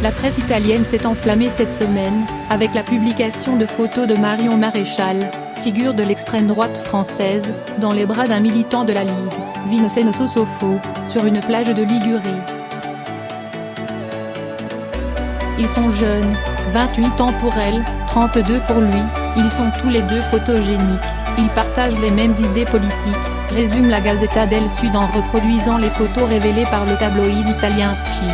La presse italienne s'est enflammée cette semaine, avec la publication de photos de Marion Maréchal, figure de l'extrême droite française, dans les bras d'un militant de la Ligue, Vincenzo Sofo, sur une plage de Ligurie. Ils sont jeunes, 28 ans pour elle, 32 pour lui, ils sont tous les deux photogéniques, ils partagent les mêmes idées politiques, résume la Gazzetta del Sud en reproduisant les photos révélées par le tabloïd italien Ci.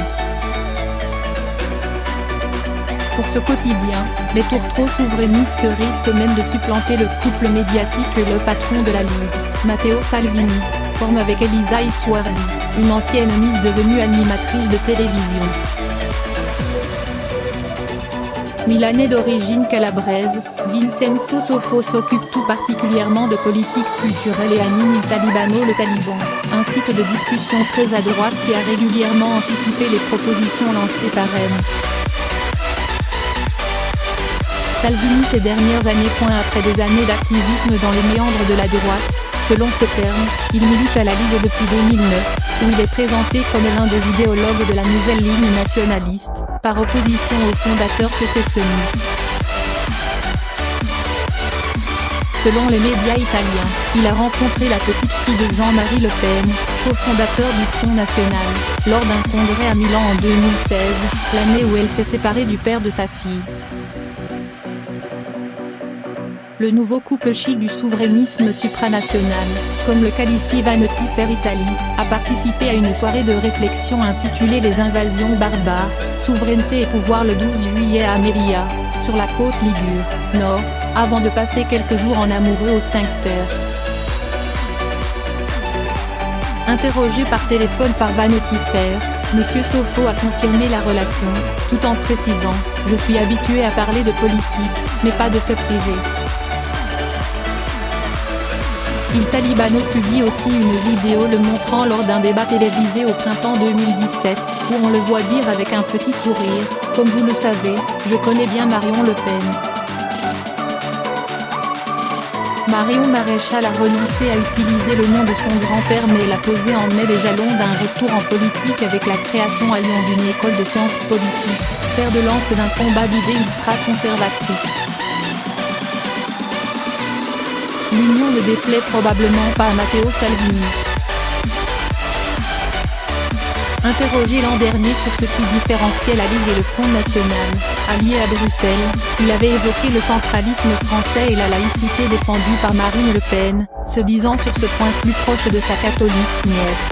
Pour ce quotidien, les tourtereaux souverainistes risquent même de supplanter le couple médiatique que le patron de la Ligue, Matteo Salvini, forme avec Elisa Isuardi, une ancienne Miss devenue animatrice de télévision. Milanais d'origine calabraise, Vincenzo Sofo s'occupe tout particulièrement de politique culturelle et anime Il Talibano le Taliban, un site de discussion très à droite qui a régulièrement anticipé les propositions lancées par elle. Salvini ces dernières années. Après des années d'activisme dans les méandres de la droite, selon ses termes, il milite à la Ligue depuis 2009, où il est présenté comme l'un des idéologues de la nouvelle ligne nationaliste, par opposition au fondateur sécessionniste. Selon les médias italiens, il a rencontré la petite fille de Jean-Marie Le Pen, cofondateur du Front National, lors d'un congrès à Milan en 2016, l'année où elle s'est séparée du père de sa fille. Le nouveau couple chic du souverainisme supranational, comme le qualifie Vanity Fair Italie, a participé à une soirée de réflexion intitulée Les invasions barbares, souveraineté et pouvoir le 12 juillet à Amelia, sur la côte Ligure, Nord, avant de passer quelques jours en amoureux aux 5 Terres. Interrogé par téléphone par Vanity Fair, Monsieur Sofo a confirmé la relation, tout en précisant « Je suis habitué à parler de politique, mais pas de faits privés ». Il Talibano publie aussi une vidéo le montrant lors d'un débat télévisé au printemps 2017, où on le voit dire avec un petit sourire « Comme vous le savez, je connais bien Marion Le Pen ». Marion Maréchal a renoncé à utiliser le nom de son grand-père, mais elle a posé en mai les jalons d'un retour en politique avec la création à Lyon d'une école de sciences politiques, fer de lance d'un combat d'idées ultra-conservatrices. L'union ne déplaît probablement pas à Matteo Salvini. Interrogé l'an dernier sur ce qui différenciait la Ligue et le Front National, alliés à Bruxelles, il avait évoqué le centralisme français et la laïcité défendue par Marine Le Pen, se disant sur ce point plus proche de sa catholique nièce.